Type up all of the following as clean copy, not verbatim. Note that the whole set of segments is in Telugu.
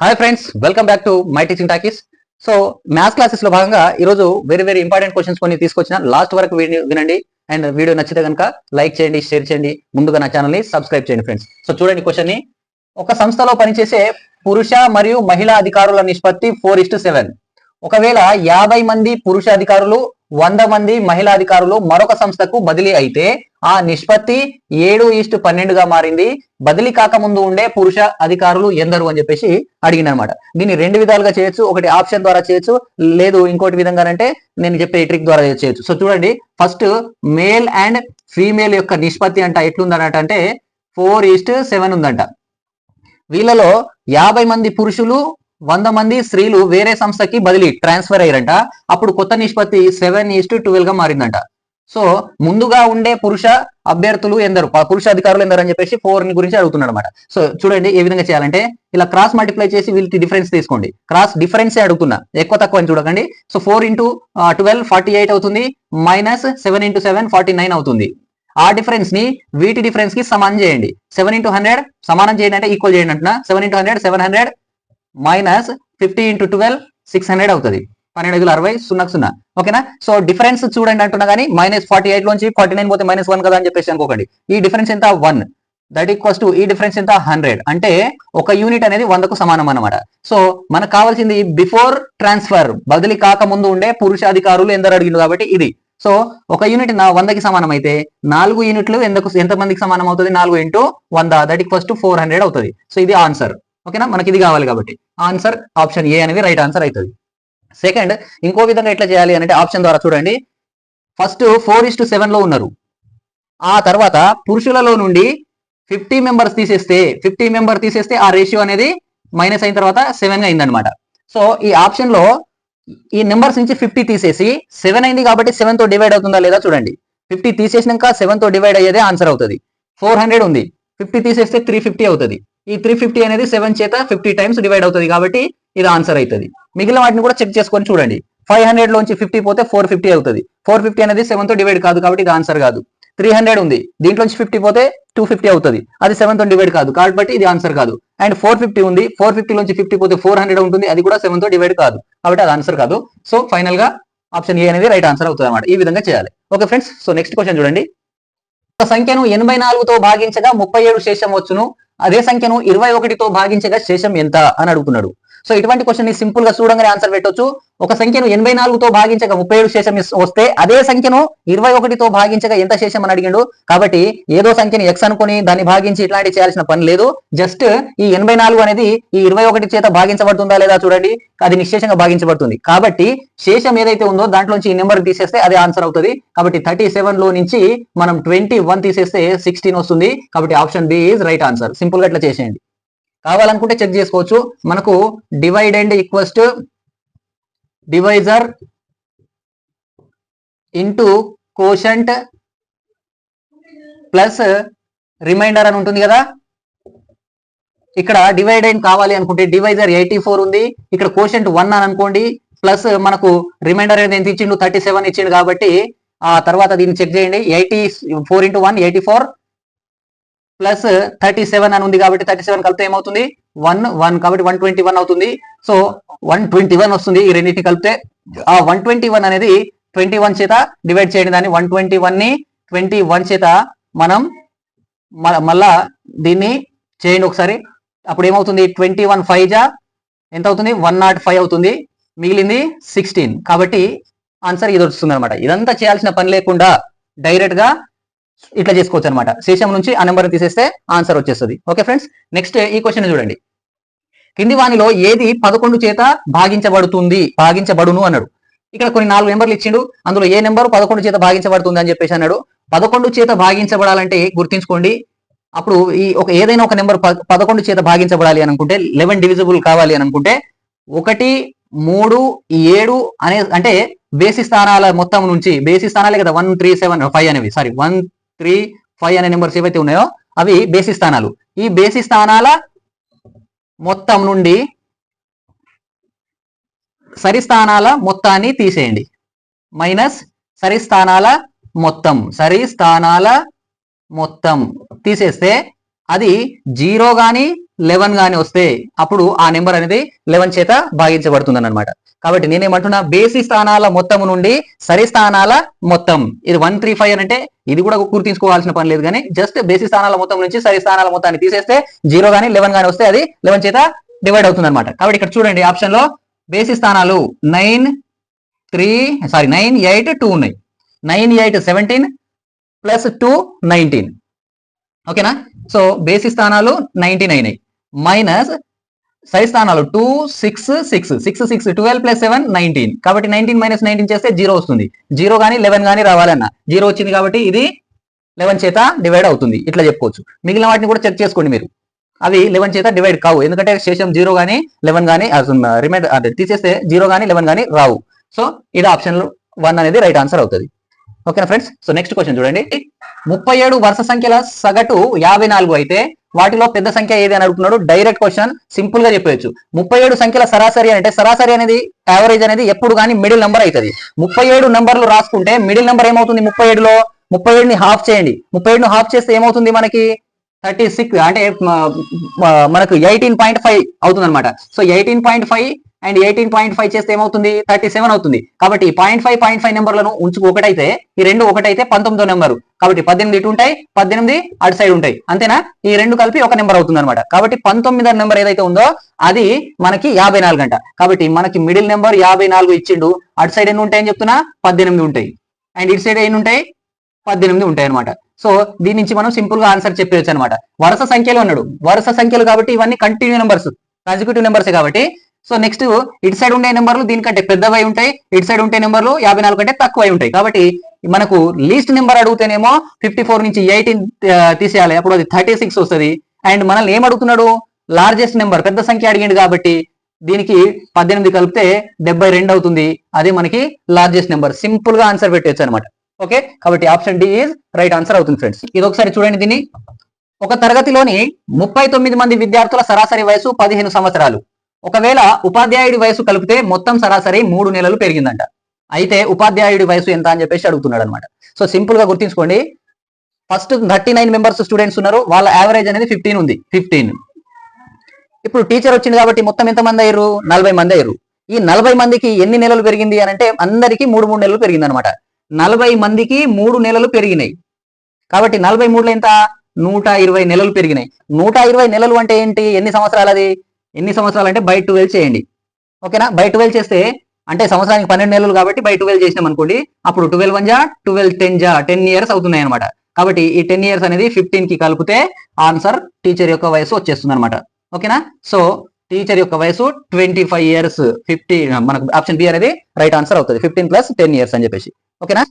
Hi friends, welcome back to my teaching talkies. So maths classes లో భాగంగా ఈరోజు వెరీ ఇంపార్టెంట్ క్వశ్చన్స్ కొన్ని తీసుకొచ్చిన. లాస్ట్ వరకు వినండి అండ్ వీడియో నచ్చితే కనుక లైక్ చేయండి, షేర్ చేయండి, ముందుగా నా ఛానల్ ని సబ్స్క్రైబ్ చేయండి ఫ్రెండ్స్. సో చూడండి క్వశ్చన్ ని. ఒక సంస్థలో పనిచేసే పురుష మరియు మహిళా అధికారుల నిష్పత్తి 4:7. ఒకవేళ 50 మంది పురుష అధికారులు 100 మంది మహిళా అధికారులు మరొక సంస్థకు బదిలీ అయితే ఆ నిష్పత్తి 7:12గా మారింది. బదిలీ కాకముందు ఉండే పురుష అధికారులు ఎందరు అని చెప్పేసి అడిగిన అనమాట. దీన్ని రెండు విధాలుగా చేయొచ్చు. ఒకటి ఆప్షన్ ద్వారా చేయొచ్చు, లేదు ఇంకోటి విధంగానంటే నేను చెప్పే ట్రిక్ ద్వారా చేయొచ్చు. సో చూడండి, ఫస్ట్ మేల్ అండ్ ఫీమేల్ యొక్క నిష్పత్తి అంట ఎట్లుందనట అంటే 4:7 ఉందంట. వీళ్ళలో 50 మంది పురుషులు 100 మంది స్త్రీలు వేరే సంస్థకి బదిలీ ట్రాన్స్ఫర్ అయ్యారంట. అప్పుడు కొత్త నిష్పత్తి 7:12గా మారిందంట. సో ముందుగా ఉండే పురుష అభ్యర్థులు ఎందరు, పురుష అధికారులు ఎందరు అని చెప్పేసి 4 గురించి అడుగుతున్నాడు అనమాట. సో చూడండి ఏ విధంగా చేయాలంటే, ఇలా క్రాస్ మల్టిప్లై చేసి వీళ్ళకి డిఫరెన్స్ తీసుకోండి. క్రాస్ డిఫరెన్సే అడుగుతున్నా, ఎక్కువ తక్కువ అని చూడకండి. సో 4:12 48 అవుతుంది, మైనస్ 7:7 49 అవుతుంది. ఆ డిఫరెన్స్ ని వీటి డిఫరెన్స్ కి సమానం చేయండి. 7:100 సమానం చేయండి అంటే ఈక్వల్ చేయండి అంటున్నా. 7:100 700 మైనస్ 50:12 600 అవుతుంది. 12×60 0. ఓకేనా? సో డిఫరెన్స్ చూడండి అంటున్నా కానీ -48 లోంచి 49 పోతే -1 కదా అని చెప్పేసి అనుకోకండి. ఈ డిఫరెన్స్ ఎంత 1, దట్ ఈక్వల్స్ టు ఈ డిఫరెన్స్ ఎంత 100. అంటే ఒక యూనిట్ అనేది 100కు సమానం అనమాట. సో మనకు కావాల్సింది బిఫోర్ ట్రాన్స్ఫర్, బదిలీ కాక ముందు ఉండే పురుష అధికారులు ఎందరు అడిగిండు కాబట్టి ఇది. సో ఒక యూనిట్ 100కి సమానం అయితే 4 యూనిట్లు ఎంత మందికి సమానం అవుతుంది? 4 × 100 దట్ ఈక్వల్స్ టు 400 అవుతుంది. సో ఇది ఆన్సర్. ఓకేనా? మనకి ఇది కావాలి కాబట్టి ఆన్సర్ ఆప్షన్ ఏ అనేది రైట్ ఆన్సర్ అవుతుంది. సెకండ్, ఇంకో విధంగా ఎట్లా చేయాలి అంటే ఆప్షన్ ద్వారా చూడండి. ఫస్ట్ 4:7 లో ఉన్నారు. ఆ తర్వాత పురుషులలో నుండి 50 మెంబర్స్ తీసేస్తే ఆ రేషియో అనేది మైనస్ అయిన తర్వాత 7గా అయిందనమాట. సో ఈ ఆప్షన్ లో ఈ నెంబర్స్ నుంచి 50 తీసేసి 7 అయింది కాబట్టి 7 తో డివైడ్ అవుతుందా లేదా చూడండి. 50 తీసేసినాక 7 తో డివైడ్ అయ్యేదే ఆన్సర్ అవుతుంది. 400 ఉంది, 50 తీసేస్తే 350 అవుతుంది. ఈ 350 అనేది 7 చేత 50 టైమ్స్ డివైడ్ అవుతుంది కాబట్టి ఇది ఆన్సర్ అవుతుంది. మిగిలిన వాటిని కూడా చెక్ చేసుకొని చూడండి. 500 లోంచి 50 పోతే 450 అవుతుంది. 450 అనేది 7 తో డివైడ్ కాదు కాబట్టి ఇది ఆన్సర్ కాదు. 300 ఉంది, దీంట్లోంచి 50 పోతే 250 అవుతుంది. అది 7 తో డివైడ్ కాదు కాబట్టి ఇది ఆన్సర్ కాదు. అండ్ 450 ఉంది, 450 లోంచి 50 పోతే 400 ఉంటుంది, అది కూడా 7 తో డివైడ్ కాదు కాబట్టి అది ఆన్సర్ కాదు. సో ఫైనల్ గా ఆప్షన్ ఏ అనేది రైట్ ఆన్సర్ అవుతుంది అనమాట. ఈ విధంగా చేయాలి. Okay friends, so next question చూడండి. ఒక సంఖ్యను 84తో భాగించగా 37 శేషం వచ్చును. అదే సంఖ్యను 21తో భాగించగా శేషం ఎంత అని అడుగుతున్నాడు. సో ఇటువంటి క్వశ్చన్ ని సింపుల్ గా చూడంగానే ఆన్సర్ పెట్టొచ్చు. ఒక సంఖ్యను 84తో భాగించగా 37 శేషం వస్తే అదే సంఖ్యను 21తో భాగించగా ఎంత శేషం అని అడిగిండు. కాబట్టి ఏదో సంఖ్యని x అనుకుని దాన్ని భాగించి ఇట్లాంటి చేయాల్సిన పని లేదు. జస్ట్ ఈ 84 అనేది ఈ 21 చేత భాగించబడుతుందా లేదా చూడండి, అది నిశ్శేషంగా భాగించబడుతుంది. కాబట్టి శేషం ఏదైతే ఉందో దాంట్లోంచి ఈ నెంబర్ తీసేస్తే అదే ఆన్సర్ అవుతుంది. కాబట్టి 37 లో నుంచి మనం 21 తీసేస్తే 16 వస్తుంది. కాబట్టి option B is right answer. Simple గా ఇట్లా చేసేయండి. కావాలనుకుంటే చెక్ చేసుకోవచ్చు. మనకు dividend equals to divisor into quotient plus remainder అని ఉంటుంది కదా. ఇక్కడ డివైడెండ్ కావాలి అనుకుంటే డివైజర్ 84 ఉంది, ఇక్కడ కోషంట్ 1 అని అనుకోండి, ప్లస్ మనకు రిమైండర్ అనేది ఎంత ఇచ్చిండు 37 ఇచ్చిండు. కాబట్టి ఆ తర్వాత దీన్ని చెక్ చేయండి. 84 × 1 84 ప్లస్ 37 అని ఉంది కాబట్టి 37 కలిపితే ఏమవుతుంది 1 కాబట్టి 121 అవుతుంది. సో 121 వస్తుంది ఈ రెండింటిని కలిపితే. ఆ 121 అనేది 21 చేత డివైడ్ చేయండి. దాన్ని 121 ని 21 చేత మనం మళ్ళా దీన్ని చేయండి ఒకసారి. అప్పుడు ఏమవుతుంది 21 5 జా ఎంత అవుతుంది 105 అవుతుంది. మిగిలింది 16. కాబట్టి ఆన్సర్ ఇది వస్తుంది అనమాట. ఇదంతా చేయాల్సిన పని లేకుండా డైరెక్ట్ గా ఇట్లా చేసుకోవచ్చు అనమాట. శేషం నుంచి ఆ నెంబర్ తీసేస్తే ఆన్సర్ వచ్చేస్తుంది. ఓకే ఫ్రెండ్స్, నెక్స్ట్ ఈ క్వశ్చన్ చూడండి. కింది వానిలో ఏది 11 చేత భాగించబడును అన్నాడు. ఇక్కడ కొన్ని 4 నెంబర్లు ఇచ్చిండు, అందులో ఏ నెంబర్ 11 చేత భాగించబడుతుంది అని చెప్పేసి అన్నాడు. 11 చేత భాగించబడాలంటే గుర్తించుకోండి, అప్పుడు ఏదైనా ఒక నెంబర్ 11 చేత భాగించబడాలి అని అనుకుంటే 11 డివిజిబుల్ కావాలి అని అనుకుంటే 1 3 7 అనే అంటే బేసి స్థానాల మొత్తం నుంచి, బేసి స్థానాలే కదా 1 3 7 5 అనేవి, సారీ 1 3 5 అనే నెంబర్స్ ఏవైతే ఉన్నాయో అవి బేసి స్థానాలు. ఈ బేసి స్థానాల మొత్తం నుండి సరి స్థానాల మొత్తాన్ని తీసేయండి. మైనస్ సరి స్థానాల మొత్తం తీసేస్తే అది 0 గాని 11 గాని వస్తే అప్పుడు ఆ నెంబర్ అనేది 11 చేత భాగించబడుతుంది అన్నమాట. కాబట్టి నేనేమంటున్నా బేసి స్థానాల మొత్తం నుండి సరి స్థానాల మొత్తం, ఇది 135 అని అంటే ఇది కూడా గుర్తించుకోవాల్సిన పని లేదు, కానీ జస్ట్ బేసి స్థానాల మొత్తం నుంచి సరి స్థానాల మొత్తాన్ని తీసేస్తే 0 గానీ 11 గానీ వస్తే అది 11 చేత డివైడ్ అవుతుంది అనమాట. కాబట్టి ఇక్కడ చూడండి ఆప్షన్ లో బేసి స్థానాలు 9, 8, 2 ఉన్నాయి. 9, 8, 17 ప్లస్ 2 19. ఓకేనా? సో బేసి స్థానాలు 19 అయినాయి, మైనస్ సరి స్థానాలు 2, 6, 6, 12 ప్లస్ 7 19. కాబట్టి 19 మైనస్ 19 చేస్తే 0 వస్తుంది. 0 కానీ 11 కానీ రావాలన్న 0 వచ్చింది కాబట్టి ఇది 11 చేత డివైడ్ అవుతుంది, ఇట్లా చెప్పుకోవచ్చు. మిగిలిన వాటిని కూడా చెక్ చేసుకోండి మీరు, అవి 11 చేత డివైడ్ కావు, ఎందుకంటే శేషం 0 కానీ 11 కానీ రిమైండర్ అంటే తీసేస్తే 0 కానీ 11 కానీ రావు. సో ఇది ఆప్షన్ 1 అనేది రైట్ ఆన్సర్ అవుతుంది. ఓకేనా ఫ్రెండ్స్? సో నెక్స్ట్ క్వశ్చన్ చూడండి. 37 వరుస సంఖ్యల సగటు 54 అయితే వాటిలో పెద్ద సంఖ్య ఏది అని అడుగుతున్నాడు. డైరెక్ట్ క్వశ్చన్, సింపుల్ గా చెప్పవచ్చు. 37 సంఖ్యల సరాసరి అంటే సరాసరి అనేది యావరేజ్ అనేది ఎప్పుడు కానీ మిడిల్ నెంబర్ అవుతుంది. 37 నంబర్లు రాసుకుంటే మిడిల్ నెంబర్ ఏమవుతుంది? 37లో 37ని హాఫ్ చేయండి. 37ను హాఫ్ చేస్తే ఏమవుతుంది మనకి? 36 అంటే మనకు 18.5 అవుతుంది అనమాట. సో 18.5 అండ్ 18.5 చేస్తే ఏమవుతుంది? 37 అవుతుంది. కాబట్టి 0.5 నెంబర్లను ఉంచుకు ఒకటైతే ఈ రెండు ఒకటైతే 19వ నెంబరు. కాబట్టి 18 ఇటు ఉంటాయి, 18 అటు సైడ్ ఉంటాయి, అంతేనా? ఈ రెండు కలిపి ఒక నెంబర్ అవుతుంది అనమాట. కాబట్టి 19వ నెంబర్ ఏదైతే ఉందో అది మనకి 54 అంట. కాబట్టి మనకి మిడిల్ నెంబర్ 54 ఇచ్చిండు. అటు సైడ్ ఎన్ని ఉంటాయని చెప్తున్నా? 18 ఉంటాయి. అండ్ ఇటు సైడ్ ఎన్ని ఉంటాయి? 18 ఉంటాయి అనమాట. సో దీని నుంచి మనం సింపుల్ గా ఆన్సర్ చెప్పవచ్చు అనమాట. వరుస సంఖ్యలు అన్నాడు, వరుస సంఖ్యలు కాబట్టి ఇవన్నీ కంటిన్యూ నెంబర్స్, కాన్సిక్యూటివ్ నెంబర్స్ కాబట్టి. సో నెక్స్ట్ ఇటు సైడ్ ఉండే నెంబర్లు దీనికంటే పెద్దవై ఉంటాయి, ఇటు సైడ్ ఉండే నెంబర్లు 54 కంటే తక్కువై ఉంటాయి. కాబట్టి మనకు లీస్ట్ నెంబర్ అడిగితేనేమో 54 నుంచి 18 తీసేయాలి, అప్పుడు అది 36 వస్తుంది. అండ్ మనల్ని ఏం అడుగుతున్నాడు? లార్జెస్ట్ నెంబర్, పెద్ద సంఖ్య అడిగిండు కాబట్టి దీనికి 18 కలిపితే 72 అవుతుంది. అదే మనకి లార్జెస్ట్ నెంబర్. సింపుల్ గా ఆన్సర్ పెట్టవచ్చు అనమాట. ఓకే, కాబట్టి option D is right answer అవుతుంది ఫ్రెండ్స్. ఇది ఒకసారి చూడండి. దీన్ని ఒక తరగతిలోని 39 మంది విద్యార్థుల సరాసరి వయసు 15 సంవత్సరాలు. ఒకవేళ ఉపాధ్యాయుడి వయసు కలిపితే మొత్తం సరాసరి 3 నెలలు పెరిగిందంట. అయితే ఉపాధ్యాయుడి వయసు ఎంత అని చెప్పేసి అడుగుతున్నాడు అనమాట. సో సింపుల్ గా గుర్తించుకోండి. ఫస్ట్ 39 మెంబర్స్ స్టూడెంట్స్ ఉన్నారు, వాళ్ళ యావరేజ్ అనేది 15 ఉంది. 15 ఇప్పుడు టీచర్ వచ్చింది కాబట్టి మొత్తం ఎంత మంది అయ్యారు? 40 మంది అయ్యారు. ఈ 40 మందికి ఎన్ని నెలలు పెరిగింది అని అంటే అందరికి 3 నెలలు పెరిగింది అనమాట. 40 మందికి 3 నెలలు పెరిగినాయి. కాబట్టి 43లో ఎంత? 120 నెలలు పెరిగినాయి. 120 నెలలు అంటే ఏంటి? ఎన్ని సంవత్సరాలు? అది ఎన్ని సంవత్సరాలు అంటే బై 12 చేయండి. ఓకేనా? బై 12 చేస్తే అంటే సంవత్సరానికి 12 నెలలు కాబట్టి బై 12 చేసినాం అనుకోండి, అప్పుడు 12 1 జా 12 10 జా 10 ఇయర్స్ అవుతున్నాయి అనమాట. కాబట్టి ఈ 10 ఇయర్స్ అనేది 15 కి కలిపితే ఆన్సర్ టీచర్ యొక్క వయసు వచ్చేస్తుంది అనమాట. ఓకేనా? సో టీచర్ యొక్క వయసు 25 ఇయర్స్. 50 మనకు ఆప్షన్ బి అనేది రైట్ ఆన్సర్ అవుతుంది. 15 ప్లస్ 10 ఇయర్స్ అని చెప్పేసి. ఓకేనా?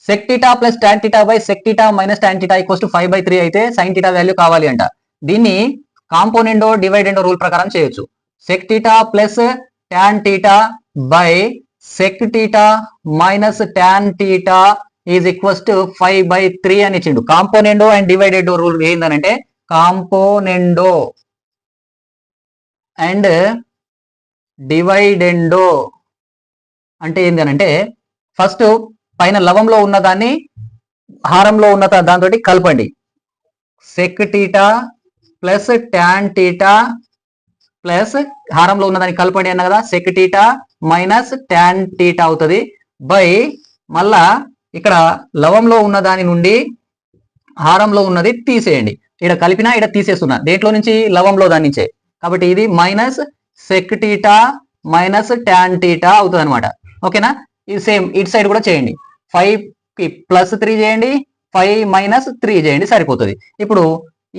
sec θ plus tan θ by sec θ minus tan θ equals to 5/3 అయితే sin θ వాల్యూ కావాలి అంట. దీన్ని కాంపోనెండో డివైడెండో రూల్ ప్రకారం చేయొచ్చు. sec θ plus tan θ by sec θ minus tan θ is equals to 5/3 అని ఇచ్చిండు. కాంపోనెండో అండ్ డివైడెండో రూల్ ఏందనంటే కాంపోనెండో అండ్ డివైడెండో అంటే ఏంది అనంటే ఫస్ట్ పైన లవంలో ఉన్న దాన్ని హారంలో ఉన్న దాంతో కలపండి. sec θ ప్లస్ tan θ ప్లస్ హారంలో ఉన్న దాన్ని కలపండి అన్న కదా, sec θ మైనస్ tan θ అవుతుంది బై మళ్ళా ఇక్కడ లవంలో ఉన్న దాని నుండి హారంలో ఉన్నది తీసేయండి. ఇక్కడ కలిపినా ఇక్కడ తీసేస్తున్నా, దేంట్లో నుంచి? లవంలో దాని నుంచే. కాబట్టి ఇది మైనస్ sec θ మైనస్ tan θ అవుతుంది అనమాట. ఓకేనా? ఇది సేమ్ ఇటు సైడ్ కూడా చేయండి. 5 కి ప్లస్ 3 చేయండి, 5 మైనస్ 3 చేయండి, సరిపోతుంది. ఇప్పుడు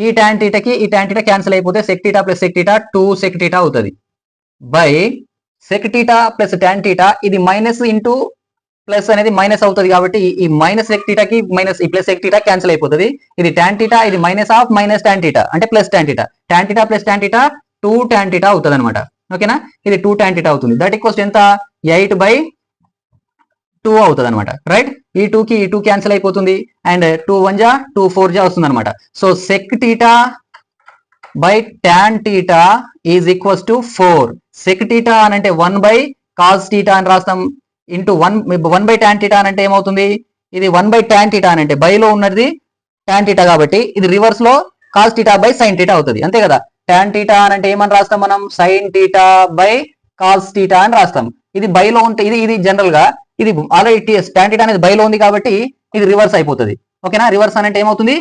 ఈ tan θ కి ఈ tan θ క్యాన్సిల్ అయిపోతే sec θ ప్లస్ sec θ 2 sec θ అవుతుంది బై sec θ ప్లస్ tan θ ఇది మైనస్ ఇంటూ ప్లస్ అనేది మైనస్ అవుతుంది కాబట్టి ఈ మైనస్ sec θ కి మైనస్ ఈ ప్లస్ sec θ క్యాన్సిల్ అయిపోతుంది. ఇది tan θ ఇది మైనస్ ఆఫ్ మైనస్ tan θ అంటే plus tan θ. tan θ plus tan θ 2 tan θ అవుతుంది అనమాట. ఓకేనా? ఇది 2 tan θ అవుతుంది. దట్ ఈక్వల్స్ ఎంత? 8/2 అవుతుంది అనమాట. రైట్? ఈ 2 కి ఈ 2 క్యాన్సిల్ అయిపోతుంది అండ్ 2 1 జా 2 4 జా వస్తుంది అనమాట. So sec θ by tan θ is equals to 4. sec θ అని అంటే 1/cos θ అని రాస్తాం ఇంటూ 1 tan θ అని అంటే ఏమవుతుంది? ఇది 1 tan θ అని అంటే బైలో ఉన్నది tan θ కాబట్టి ఇది రివర్స్ లో cos θ బై sin θ అవుతుంది. అంతే కదా? tan θ అని అంటే ఏమని రాస్తాం మనం sin θ బై cos θ అని రాస్తాం. ఇది బైలో ఉంటే ఇది జనరల్ గా ఇది ఆల్రెడీ tan θ అనేది బైలో ఉంది కాబట్టి ఇది రివర్స్ అయిపోతుంది. ఓకేనా, రివర్స్ అని అంటే ఏమవుతుంది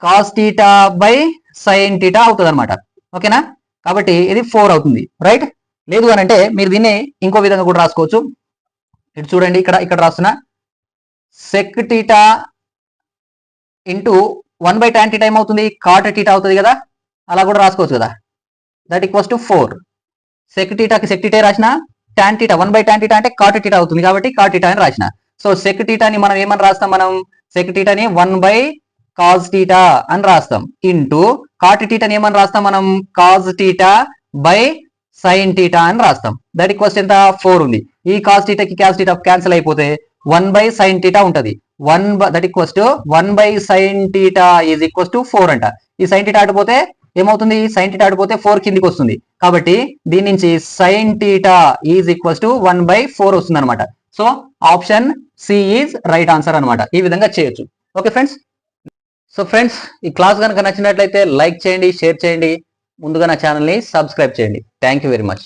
cos θ బై sin θ అవుతుంది అనమాట. ఓకేనా, కాబట్టి ఇది 4 అవుతుంది. రైట్, లేదు అని అంటే మీరు దీన్ని ఇంకో విధంగా కూడా రాసుకోవచ్చు. ఇటు చూడండి, ఇక్కడ రాస్తున్నా sec θ ఇంటూ 1 బై tan θ ఏమవుతుంది cot θ అవుతుంది కదా, అలా కూడా రాసుకోవచ్చు కదా. That equals to 4. sec θకి sec θ రాసిన, tan θ 1 బై tan θ అంటే cot θ అవుతుంది కాబట్టి cot θ అని రాసిన. సో sec θ ని మనం ఏమని రాస్తాం, మనం sec θ ని 1 బై cos θ అని రాస్తాం ఇంటూ cot θ ని ఏమని రాస్తాం మనం cos θ బై sin θ అని రాస్తాం. దట్ ఈక్వల్స్ ఎంత 4 ఉంది. ఈ cos θ కి cos θ క్యాన్సిల్ అయిపోతే 1 బై sin θ ఉంటది. That equals to 1 by sin θ is equals to 4 అంట. ఈ sin θ ఆడిపోతే ఏమవుతుంది, sin θ ఆడిపోతే 4 కిందికి వస్తుంది కాబట్టి దీని నుంచి sin θ is equals to 1 by 4 వస్తుంది అనమాట. So option C is right answer అనమాట. ఈ విధంగా చేయొచ్చు. ఓకే ఫ్రెండ్స్, సో ఫ్రెండ్స్ ఈ క్లాస్ కనుక నచ్చినట్లయితే లైక్ చేయండి, షేర్ చేయండి, ముందుగా నా ఛానల్ని సబ్స్క్రైబ్ చేయండి. Thank you very much.